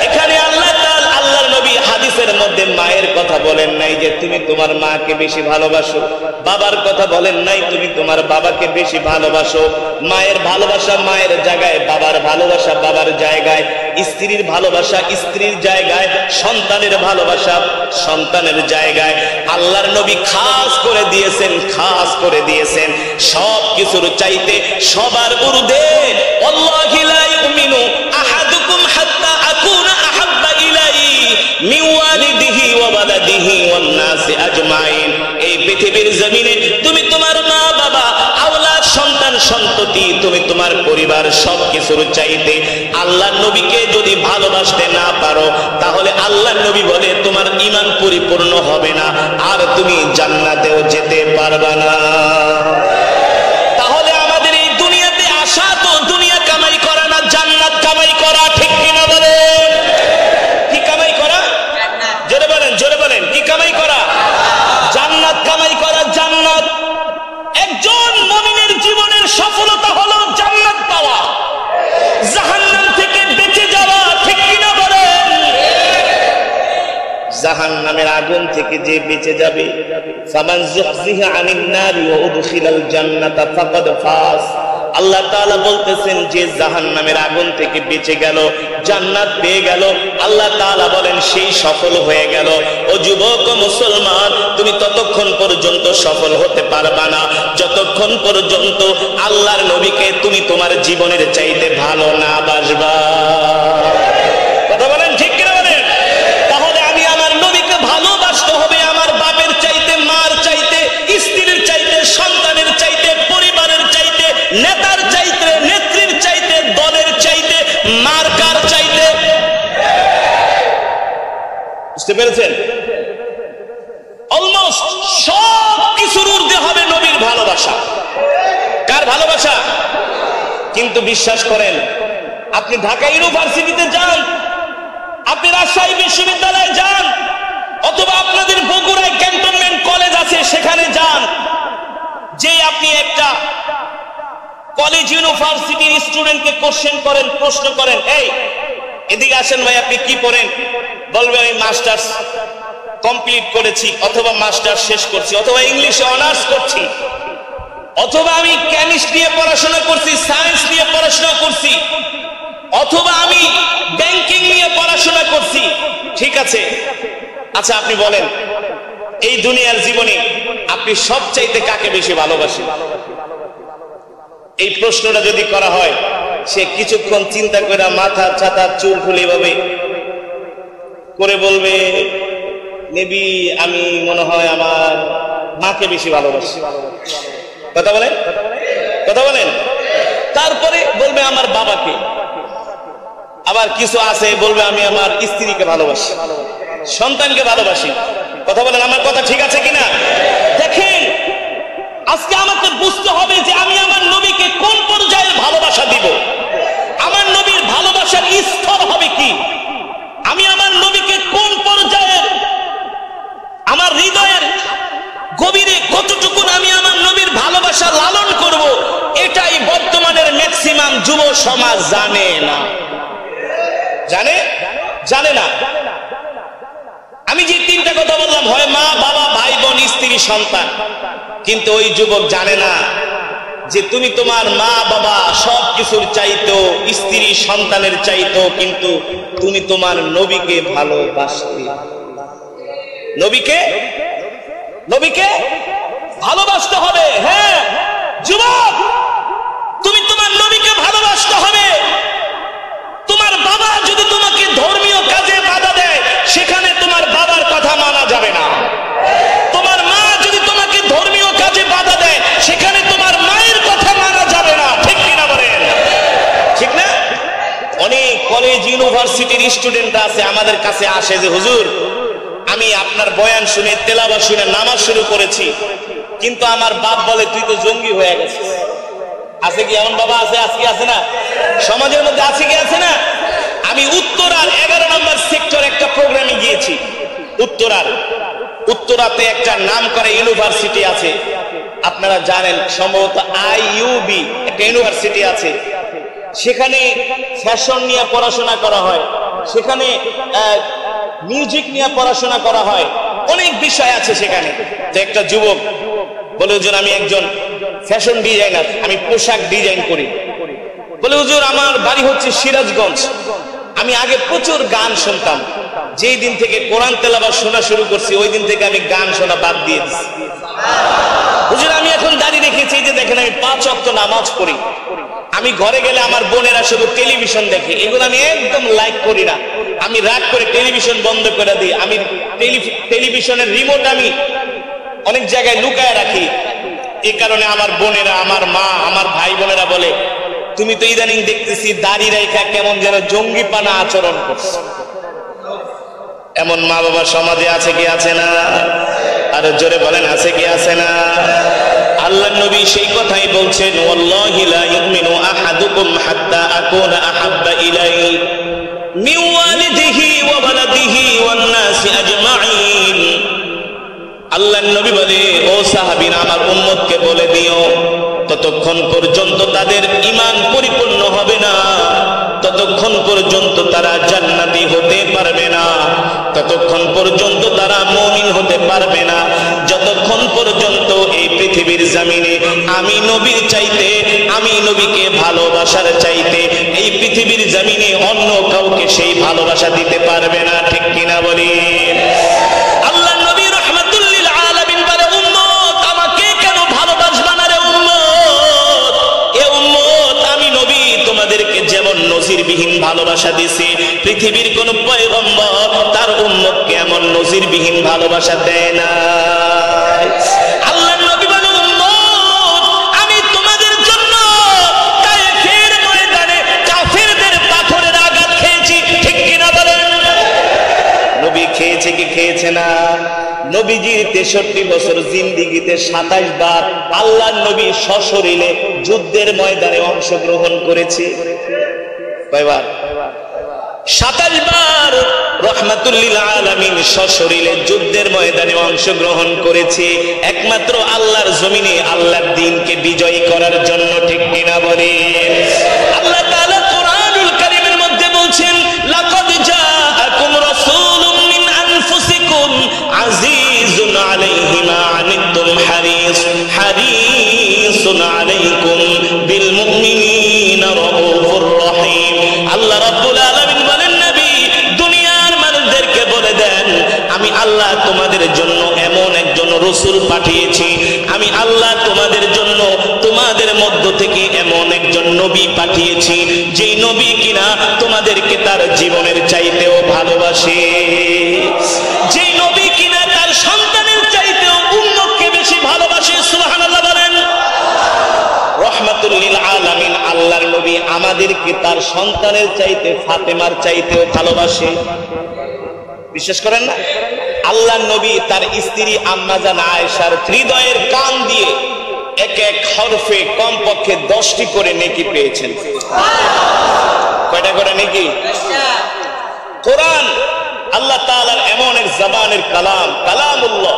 এখানে আল্লাহ তাআলা, আল্লাহর নবী হাদিসের মধ্যে মায়ের কথা বলেন নাই যে তুমি তোমার মাকে বেশি ভালোবাসো। বাবার কথা বলেন নাই, তুমি তোমার বাবাকে বেশি ভালোবাসো। মায়ের ভালোবাসা মায়ের জায়গায়, বাবার ভালোবাসা বাবার জায়গায়, স্ত্রীর ভালোবাসা স্ত্রীর জায়গায়, সন্তানের ভালোবাসা সন্তানের জায়গায়। আল্লাহর নবী খাস করে দিয়েছেন, খাস করে দিয়েছেন সব কিছুর চাইতে সবার ঊর্ধ্বে। ওয়াল্লাহি লা ইউমিনু আহাদুকুম হাত্তা আকুনা আহাব্বা ইলাইহি মিন ওয়ালিদিহি ওয়া ওয়ালাদিহি ওয়ান নাসি আজমাইন। এই পৃথিবীর জমিনে তুমি তোমার মা বাবা, আওলাদ, সন্তান সন্ততি, তুমি তোমার পরিবার সবকিছুর চাইতে আল্লাহর নবীকে যদি ভালোবাসতে না পারো, তাহলে আল্লাহর নবী বলে তোমার ঈমান পরিপূর্ণ হবে না, আর তুমি জান্নাতেও যেতে পারবে না। তাহলে আমাদের এই দুনিয়াতে আসা তো দুনিয়া কামাই করা না, জান্নাত কামাই করা, ঠিক কিনা বলেন? কি কামাই করা? জোরে বলেন, জোরে বলেন, কি কামাই করা? জান্নাত কামাই করা। জান্নাত একজন মুমিনের জীবনের সফলতা হলো জান্নাত পাওয়া, জাহান্নাম থেকে বেঁচে যাওয়া, ঠিক কিনা বলেন? জাহান্নামের আগুন থেকে যে বেঁচে যাবে, ফামান যুহজিহা আনিন নারি ওয়া উদখিলাল জান্নাতা ফাকাদ ফাজ। আল্লাহ তাআলা বলতেছেন যে জাহান্নামের আগুন থেকে বেঁচে গেল, জান্নাত পেয়ে গেল, আল্লাহ তাআলা বলেন সেই সফল হয়ে গেল। ও যুবক ও মুসলমান, তুমি ততক্ষণ পর্যন্ত সফল হতে পারবা না যতক্ষণ পর্যন্ত আল্লাহর নবীকে তুমি তোমার জীবনের চাইতে ভালো না বাসবা। কথা বলেন, ঠিক কিনা বলেন? তাহলে আমি আমার নবীকে ভালোবাসতে হবে আমার বাপের চাইতে, মার চাইতে, স্ত্রীর চাইতে, সন্তানের চাইতে, পরিবারের চাইতে, নেতার চাইতে, নেত্রীর চাইতে, দলের চাইতে, মার্কার চাইতে। বুঝতে পেরেছেন? অলমোস্ট সব কিছুর ঊর্ধ্বে হবে নবীর ভালোবাসা। কার ভালোবাসা? কিন্তু বিশ্বাস করেন, আপনি ঢাকা ইউনিভার্সিটিতে যান, আপনি রাজশাহী বিশ্ববিদ্যালয়ে যান, অথবা আপনাদের বগুড়ায় ক্যান্টনমেন্ট কলেজ আছে সেখানে যান, যে আপনি একটা কলেজ ইউনিভার্সিটির স্টুডেন্টকে কোশ্চেন করেন, প্রশ্ন করেন, এই এদিকে আসেন ভাই, আপনি কি পড়েন? বলবে আমি মাস্টার্স কমপ্লিট করেছি, অথবা মাস্টার্স শেষ করছি, অথবা ইংলিশে অনার্স করছি, অথবা আমি কেমিস্ট্রি নিয়ে পড়াশোনা করছি, সায়েন্স নিয়ে পড়াশোনা করছি, অথবা আমি ব্যাংকিং নিয়ে পড়াশোনা করছি। ঠিক আছে, আচ্ছা আপনি বলেন, এই দুনিয়ার জীবনে আপনি সবচাইতে কাকে বেশি ভালোবাসেন? এই প্রশ্নটা যদি করা হয়, সে কিছুক্ষণ চিন্তা করে মাথা ছাতা চুল খুলে ভাবে করে বলবে, নেবি আমি মনে হয় আমার মাকে বেশি ভালোবাসি। কথা বলেন, কথা বলেন। তারপরে বলবে আমার বাবাকে, আবার কিছু আছে বলবে আমি আমার স্ত্রীকে ভালোবাসি, সন্তানকে ভালোবাসি। কথা বলেন, আমার কথা ঠিক আছে কিনা? দেখেন, আজকে আমাকে বুঝতে হবে যে আমি আমার নবীকে কোন পর্যায়ে ভালোবাসা দিব, আমার নবীর ভালোবাসার স্তর হবে কি, আমি আমার নবীকে কোন পর্যায়ের, আমার হৃদয়ের গভীরে কতটুকু আমি আমার নবীর ভালোবাসা লালন করব, এটাই বর্তমানের ম্যাক্সিমাম যুব সমাজ জানে না। জানে? জানে না। আমি যে তিনটা কথা বললাম, হয় মা, বাবা, ভাই, বোন, স্ত্রী, সন্তান, কিন্তু ওই যুবক জানে না যে তুমি তোমার মা বাবা সবকিছুর চাইতো, স্ত্রী সন্তানের চাইতো, কিন্তু তুমি তোমার নবীকে ভালোবাসতে। নবীকে, নবীকে ভালোবাসতে হবে। হ্যাঁ যুবক, তুমি তোমার নবীকে ভালোবাসতে হবে। তোমার বাবা যদি তোমাকে ধর্মীয় কাজে বাধা দেয়, সেখানে তোমার বাবার কথা মানা যাবে না। তোমার মা যদি তোমাকে ধর্মীয় কাজে বাধা দেয়, সেখানে তোমার মায়ের কথা মানা যাবে না। ঠিক কিনা বলেন? ঠিক না? অনেক কলেজ ইউনিভার্সিটির স্টুডেন্টরা আছে, আমাদের কাছে আসে যে হুজুর, আমি আপনার বয়ান শুনে, তেলাওয়াত শুনে নামাজ শুরু করেছি, কিন্তু আমার বাপ বলে তুই তো জঙ্গি হয়ে গেছিস। আছে কি এমন বাবা? আছে, আজকে আছে না? সমাজের মধ্যে আছে কি আছে না? আমি উত্তরার 11 নম্বর সেক্টর একটা প্রোগ্রামে গিয়েছি। উত্তরাতে একটা নাম করা ইউনিভার্সিটি আছে, আপনারা জানেন, সম্ভবত IUB একটা ইউনিভার্সিটি আছে। সেখানে ফ্যাশন নিয়ে পড়াশোনা করা হয়, সেখানে মিউজিক নিয়ে পড়াশোনা করা হয়, অনেক বিষয় আছে সেখানে। তো একটা যুবক বলে, হুজুর আমি একজন ফ্যাশন ডিজাইনার, আমি পোশাক ডিজাইন করি। বলে, হুজুর আমার বাড়ি হচ্ছে সিরাজগঞ্জ, আমি আগে প্রচুর গান শুনতাম, যেই দিন থেকে কোরআন তেলাওয়াত শোনা শুরু করছি ওই দিন থেকে আমি গান শোনা বাদ দিয়ে দিচ্ছি। হুজুর আমি এখন দাঁড়িয়ে রেখেছি, যে দেখেন আমি 5 ওয়াক্ত নামাজ পড়ি, আমি ঘরে গেলে আমার বোনেরা শুধু টেলিভিশন দেখে, এগুলো আমি একদম লাইক করি না, আমি রাগ করে টেলিভিশন বন্ধ করে দিই। আমি টেলিভিশনের রিমোট আমি অনেক জায়গায় লুকায় রাখি। এই কারণে আমার বোনেরা, আমার মা, আমার ভাই বোনেরা বলে, তুমি তো ইদানিং দেখতেছি দাড়ি রেখা কেমন যেন জঙ্গিপানা আচরণ করছো। এমন মা বাবা সমাজে আছে কি আছে না? আর জোরে বলেন আছে কি আছে না? আল্লাহর নবী সেই কথাই বলছেন, ওয়াল্লাহি লা ইউমিনু আহাদুকুম হাত্তা আকুনা আহাব্বা ইলাইহি মিন ওয়ালিদিহি ওয়া ওয়ালাদিহি ওয়ান নাসি আজমাইন। আল্লাহর নবী বলে, ও সাহাবীরা আমার উম্মতকে বলে দিও, ততক্ষণ পর্যন্ত তাদের ঈমান পরিপূর্ণ হবে না, ততক্ষণ পর্যন্ত তারা জান্নাতি হতে পারবে না, ততক্ষণ পর্যন্ত তারা মুমিন হতে পারবে না, যতক্ষণ পর্যন্ত এই পৃথিবীর জমিনে আমি নবীর চাইতে, আমি নবীকে ভালোবাসার চাইতে এই পৃথিবীর জমিনে অন্য কাউকে সেই ভালোবাসা দিতে পারবে না। ঠিক কিনা বলি? আল্লাহ নবী রাহমাতুল লিল আলামিন বলে, উম্মত আমাকে কেন ভালোবাসবা না রে উম্মত? এ উম্মত আমি নবী তোমাদেরকে যেমন নজিরবিহীন ভালোবাসা দিছি, পৃথিবীর কোন পয়গম্বর তার উম্মতকে এমন নজিরবিহীন ভালোবাসা দেয় না। আল্লাহর নবী বলে, উম্মত আমি তোমাদের জন্য তায়েফের ময়দানে কাফেরদের পাথরের আঘাত খেয়েছি। ঠিক কিনা বলেন? নবী খেয়েছে কি খেয়েছে না? নবীজির 63 বছর জিন্দেগিতে 27 বার আল্লাহর নবী সশরীরে যুদ্ধের ময়দানে অংশগ্রহণ করেছে। কয়বার? 27 বার রাহমাতুল লিল আলামিন সশরীরে যুদ্ধের ময়দানে অংশগ্রহণ করেছে, একমাত্র আল্লাহর জমিনে আল্লাহর দ্বীনকে বিজয়ী করার জন্য। ঠিক কিনা বলেন? আল্লাহ তাআলা কোরআনুল কারীমের মধ্যে বলছেন, লাকাদ জাআকুম রাসূলুম মিন আনফুসিকুম আজিজুন আলাইহি মা আনিতুম হারিসুন আলাইকুম বিল মুমিনিনা রাউফুর রহিম। আল্লাহ রাব্বুল আলামিন বলেন, নবী দুনিয়ার মানুষদেরকে বলে দেন, আমি আল্লাহ তোমাদের জন্য এমন একজন রাসূল পাঠিয়েছি, আমি আল্লাহ তোমাদের জন্য তোমাদের মধ্য থেকে এমন একজন নবী পাঠিয়েছি, যেই নবী কিনা তোমাদেরকে তার জীবনের চাইতেও ভালোবাসে, যেই নবী কিনা তার সন্তানের চাইতেও উম্মতকে বেশি ভালোবাসে। সুবহানাল্লাহ বলেন। রাহমাতুল লিল আলামিন আল্লাহর নবী আমাদেরকে তার সন্তানের চাইতে, ফাতেমার চাইতেও ভালোবাসে। বিশ্বাস করেন না? আল্লাহর নবী তার স্ত্রী আম্মা জান আয়েশার হৃদয়ের কান দিয়ে এক এক হরফে কমপক্ষে 10টি করে নেকি পেয়েছেন। কয়টা করে নেকি? কোরআন আল্লাহ তাআলার এমন এক জবানের কালাম, কালামুল্লাহ,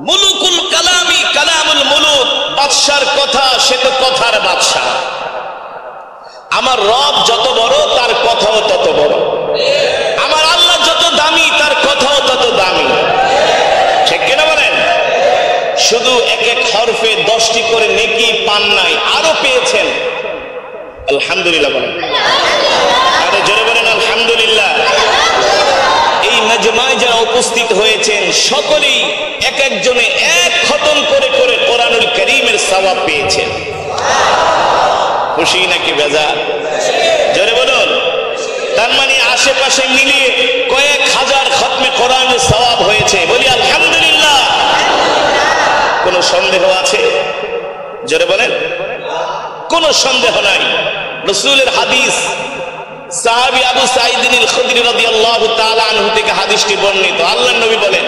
মুলুকুল কালামি কালামুল মুলুক, বাদশার কথা সে তো কথার বাদশা। আমার রব যত বড় তার কথাও তত বড়, আমার আল্লাহ যত দামি তার কথাও তত দামি। ঠিক কিনা বলেন? শুধু এক এক হরফে 10টি করে নেকি পান নাই, আরো পেয়েছেন। আলহামদুলিল্লাহ বলেন। আরে জোরে বলেন আলহামদুলিল্লাহ। এই মাজমায় যারা উপস্থিত হয়েছেন সকলেই এক একজনে এক খতম করে করে কোরআনুল কারীমের সওয়াব পেয়েছেন। খুশি নাকি বেজার? জোরে বলুন। তার মানে আশেপাশে মিলিয়ে কয়েক হাজার খতমে কোরআনের সওয়াব হয়েছে। বলি আলহামদুলিল্লাহ। কোনো সন্দেহ আছে? জোরে বলেন। কোনো সন্দেহ নাই। রাসূলের হাদিস, সাহাবী আবু সাঈদ আল খুদরি রাদিয়াল্লাহু তাআলা আনহু থেকে হাদিসটি বর্ণিত। আল্লাহর নবী বলেন,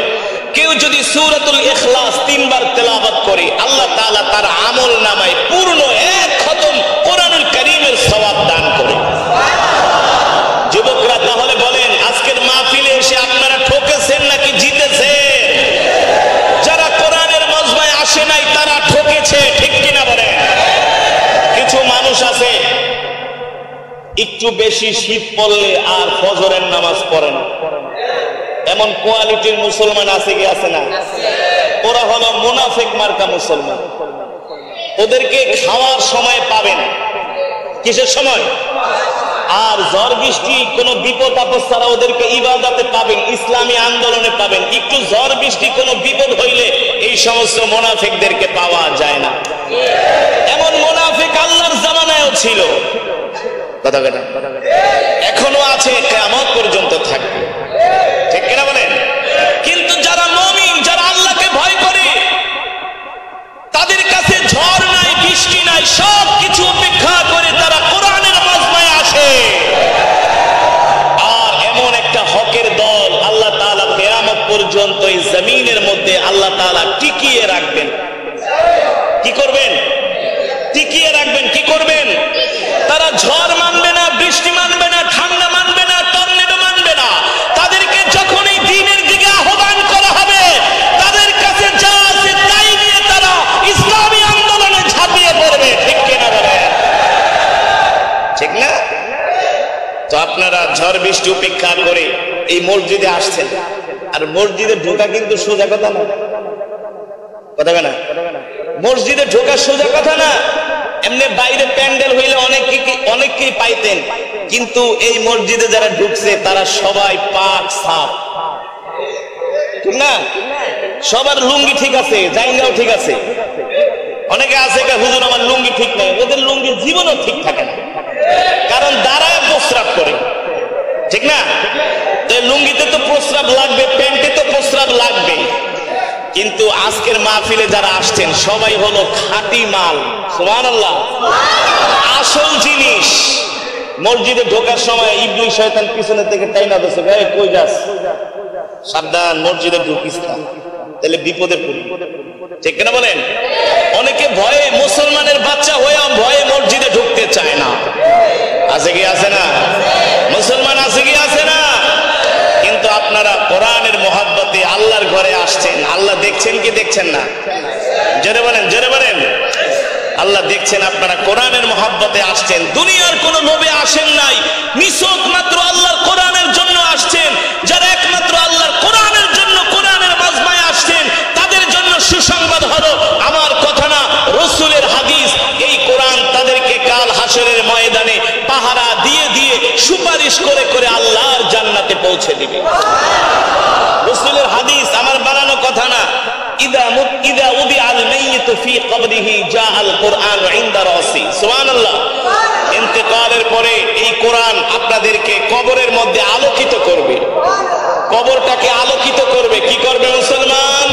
কেউ যদি সূরাতুল ইখলাস 3 বার তেলাওয়াত করে আল্লাহ তাআলা তার আমল নামায় পূর্ণ এক খতম কোরআনুল কারীমের সওয়াব দান করে। যুবকরা তাহলে বলেন, আজকের মাহফিলে এসে আপনারা ঠকেছেন নাকি জিতেছেন? যারা কোরআনের মজমায় আসে নাই তারা ঠকেছে। ঠিক কিনা বলেন? কিছু মানুষ আছে একটু বেশি শীত পড়লে আর ফজরের নামাজ পড়ে না, এমন কোয়ালিটির মুসলমান আছে কি আছে না? ওরা হলো মুনাফিক মার্কা মুসলমান। ওদেরকে খাওয়ার সময় পাবেন, কিসের সময়? আর ঝড় বৃষ্টি কোনো বিপদ আপদ ছাড়া ওদেরকে ইবাদতে পাবেন, ইসলামী আন্দোলনে পাবেন। একটু ঝড় বৃষ্টি কোনো বিপদ হইলে এই সমস্ত মুনাফিকদেরকে পাওয়া যায় না। এমন মুনাফিক আল্লাহর জামানায়ও ছিল, কথা কথা এখনো আছে, কিয়ামত পর্যন্ত থাকবে, ঠিক কিনা বলেন? কিন্তু যারা মুমিন, যারা আল্লাহকে ভয় করে, তাদের কাছে ঝড় নাই, বৃষ্টি নাই, সব কিছু উপেক্ষা করে তারা কোরআনের মাজমায় আসে। আর এমন একটা হকের দল আল্লাহ তাআলা কিয়ামত পর্যন্ত এই জমিনের মধ্যে আল্লাহ তাআলা টিকিয়ে রাখবেন। কি করবেন? টিকিয়ে রাখবেন। কি করবেন? তারা ঝড় মানবে না, বৃষ্টি মানবে না, ঠান্ডা মানবে না, টর্নেডো মানবে না। তাদেরকে যখন এই দ্বীনের দিকে আহ্বান করা হবে, তাদের কাছে যা আছে তাই নিয়ে তারা ইসলামী আন্দোলনে ঝাঁপিয়ে পড়বে, ঠিক কিনা বলেন? ঠিক না? তো আপনারা ঝড় বৃষ্টি উপেক্ষা করে এই মসজিদে আসছেন, আর মসজিদে ঢোকা কিন্তু সোজা কথা না, কথা না? মসজিদে ঢোকা সোজা কথা না। এমনি বাইরে প্যান্ডেল হইলে অনেককেই পাইতেন, কিন্তু এই মসজিদে যারা ঢুকছে তারা সবাই পাক সাফ, ঠিক না? সবার লুঙ্গি ঠিক আছে, জাইঙ্গাও ঠিক আছে। অনেকে আছে হুজুর আমার লুঙ্গি ঠিক নাই, ওদের লুঙ্গির জীবনও ঠিক থাকে না, কারণ দাঁড়ায় প্রস্রাব করে, ঠিক না? লুঙ্গিতে তো প্রস্রাব লাগবে, প্যান্টে তো প্রস্রাব লাগবে। কিন্তু আজকের মাহফিলে যারা আসছেন সবাই হলো খাঁটি মাল, সুবহানাল্লাহ, আসল জিনিস। মসজিদে ঢোকার সময় ইবলিস শয়তান পিছনে থেকে টাইনা দিছে, ভাই কই যাস, সাবধান, মসজিদে ঢুকিস না, তাহলে বিপদে পড়বি, ঠিক কিনা বলেন? অনেকে ভয়ে, মুসলমানের বাচ্চা হয়েও ভয়ে মসজিদে ঢুকতে চায় না। আছে কি আছে না? মুসলমান আছে কি আছে না? কিন্তু আপনারা কোরআনের মহব্বতে আল্লাহর ঘরে আসছেন, আল্লাহ দেখছেন কি দেখছেন না? জোরে বলেন, জোরে বলেন। আল্লাহ দেখছেন, আপনারা কোরআনের মহব্বতে আসছেন। দুনিয়ার কোন লোভে আসেন নাই, নিছক মাত্র আল্লাহর কোরআনের জন্য আসছেন। যারা একমাত্র আল্লাহর কোরআনের জন্য কোরআনের মাজমায় আসছেন, তাদের জন্য সুসংবাদ হলো, আমার কথা না, রাসূলের হাদিস, এই কোরআন তাদেরকে কাল হাসরের ময়দানে পাহারা দিয়ে দিয়ে সুপারিশ করে করে আল্লাহর জান্নাতে পৌঁছে দিবে। রাসূলের হাদিস, আমার বানানো কথা না। ইদা উদিআল মাইয়িতু ফি কবরিহি জাআল কুরআন ইনদা রাসি, সুবহানাল্লাহ। ইন্তেকালের পরে এই কোরআন আপনাদেরকে কবরের মধ্যে আলোকিত করবে, কবরটাকে আলোকিত করবে। কি করবে মুসলমান?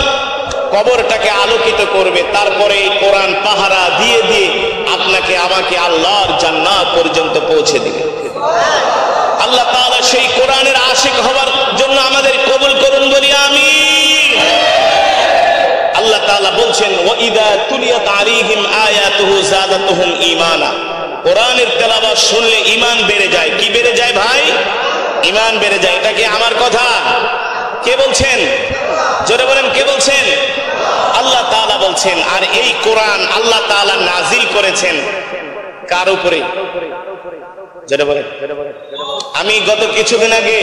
কবরটাকে আলোকিত করবে। তারপরে এই কোরআন পাহারা দিয়ে দিয়ে আপনাকে আমাকে আল্লাহর জান্নাত পর্যন্ত পৌঁছে দিবে। আল্লাহ তাআলা সেই কোরআনের আশিক হওয়ার জন্য আমাদের কবুল করুন, বলি আমিন। আল্লাহ তাআলা বলছেন, ওয়া ইযা তুলিয়াত আলাইহিম আয়াতুহু যাদাতুহুম ঈমানা। কোরআনের তেলাওয়াত শুনলে ঈমান বেড়ে যায়। কি বেড়ে যায় ভাই? ঈমান বেড়ে যায়। এটা কি আমার কথা? কে বলছেন? জোরে বলেন, কে বলছেন? আল্লাহ তাআলা বলছেন। আর এই কোরআন আল্লাহ তাআলা নাজিল করেছেন কার উপরে? জোরে বলেন। আমি গত কিছুদিন আগে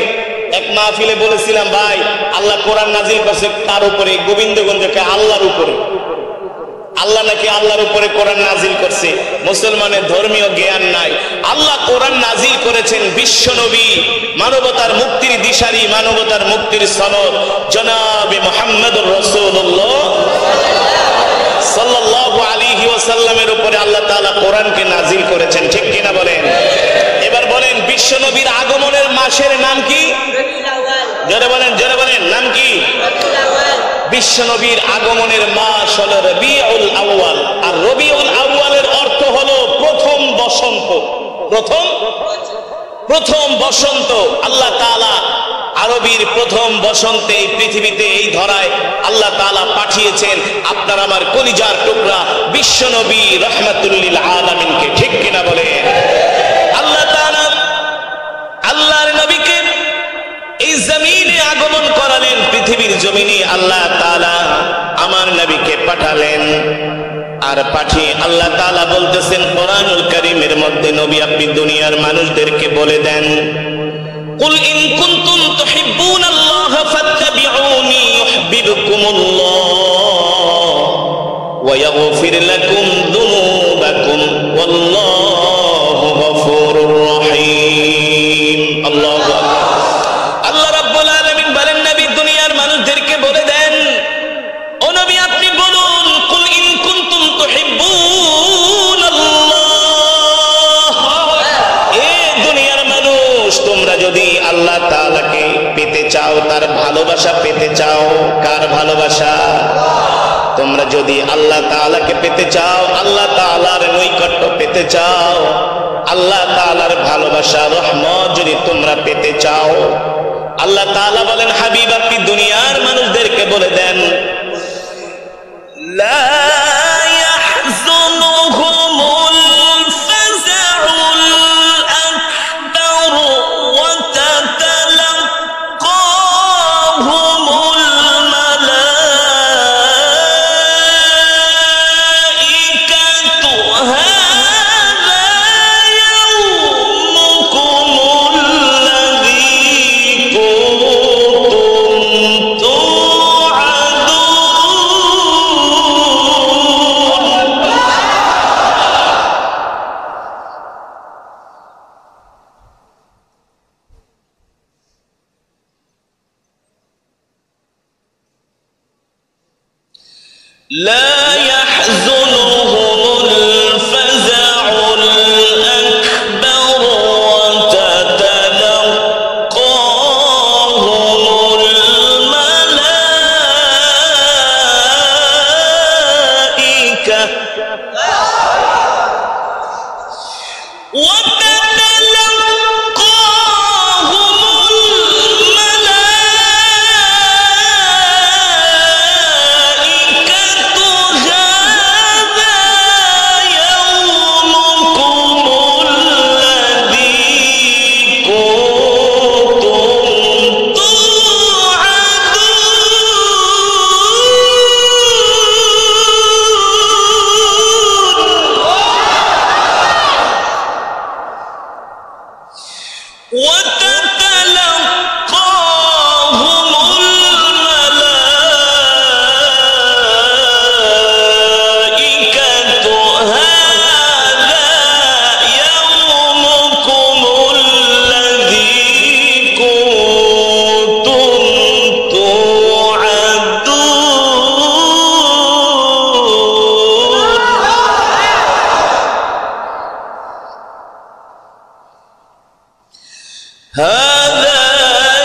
এক মাহফিলে বলেছিলাম, ভাই আল্লাহ কোরআন নাজিল করছে তার উপরে, গোবিন্দগঞ্জকে আল্লাহর উপরে। আল্লাহ নাকি আল্লাহর উপরে কোরআন নাজিল করছে। মুসলমানের ধর্মীয় জ্ঞান নাই। আল্লাহ কোরআন নাজিল করেছেন বিশ্ব নবী, মানবতার মুক্তির দিশারি, মানবতার মুক্তির সনদ জনাবে মুহাম্মদুর রাসূলুল্লাহ সাল্লাল্লাহু আলাইহি ওয়াসাল্লামের উপরে আল্লাহ তাআলা কোরআনকে নাজিল করেছেন, ঠিক কিনা বলেন? এবার বলেন, বিশ্ব নবীর আগমনের মাসের নাম কি? জোরে বলেন, জোরে বলেন, নাম কি? বিশ্ব নবীর আগমনের মাস হলো রবিউল আউয়াল। আর রবিউল আউয়ালের অর্থ হলো প্রথম বসন্ত। প্রথম বসন্ত। আল্লাহ তাআলা আরবীর প্রথম বসন্তে এই পৃথিবীতে, এই ধরায় আল্লাহ তাআলা পাঠিয়েছেন আপনার আমার কলিজার টুকরা বিশ্ব নবী রাহমাতুল লিল আলামিনকে, ঠিক কিনা বলেন? আল্লাহ তাআলা আল্লাহর নবীকে এই জমিনে আগমন করালেন, পৃথিবীর জমিনে আল্লাহ তাআলা আমার নবীকে পাঠালেন। আর পাঠিয়ে আল্লাহ তাআলা বলতেছেন কোরআনুল কারীমের মধ্যে, নবী আপনি দুনিয়ার মানুষদেরকে বলে দেন, قل إن كنتم تحبون الله فاتبعوني يحببكم الله ويغفر لكم ذنوبكم والله غفور رحيم الله أكبر আল্লাহ রাব্বুল আলামিন বলেন নবী দুনিয়ার মানুষদেরকে বলে দেন ও নবী আপনি বলুন কুল ইন কুনতুম তুহিব্বুনাল্লাহ এ দুনিয়ার মানুষ তোমরা যদি আল্লাহ তাআলাকে পেতে চাও তার ভালোবাসা পেতে চাও কার ভালোবাসা তোমরা যদি আল্লাহ তাআলাকে পেতে চাও আল্লাহ তাআলার নৈকট্য পেতে চাও আল্লাহ তাআলার ভালোবাসা রহমত যদি তোমরা পেতে চাও আল্লাহ তাআলা বলেন হাবিব আপনি দুনিয়ার মানুষদেরকে বলে দেন লা ইয়াহযুনুহুমুল ফাযাউল আকবার ওয়া তাতালাক্কাহুমুল মালাইকাতু হাযা ইয়াউমুকুমুল্লাযী لا يحزنهم الفزع الأكبر وتتلقاهم الملائكة هذا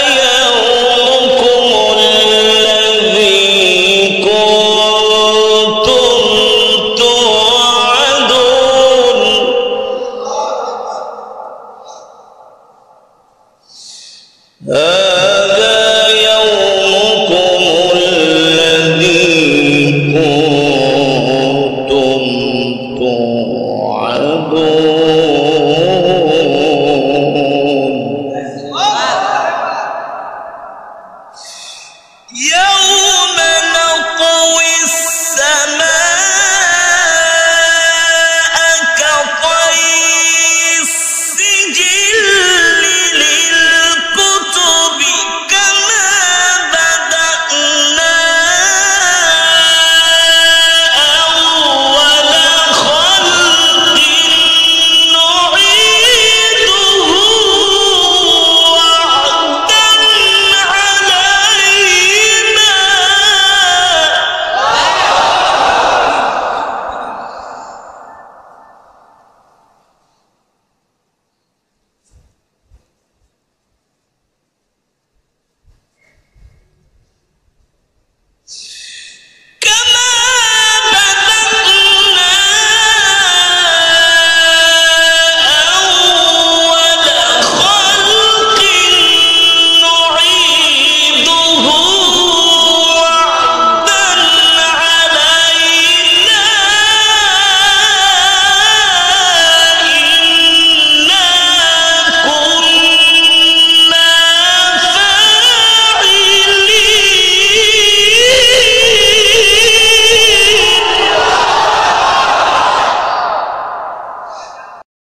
يومكم الذي كنتم توعدون هذا يومكم الذي كنتم توعدون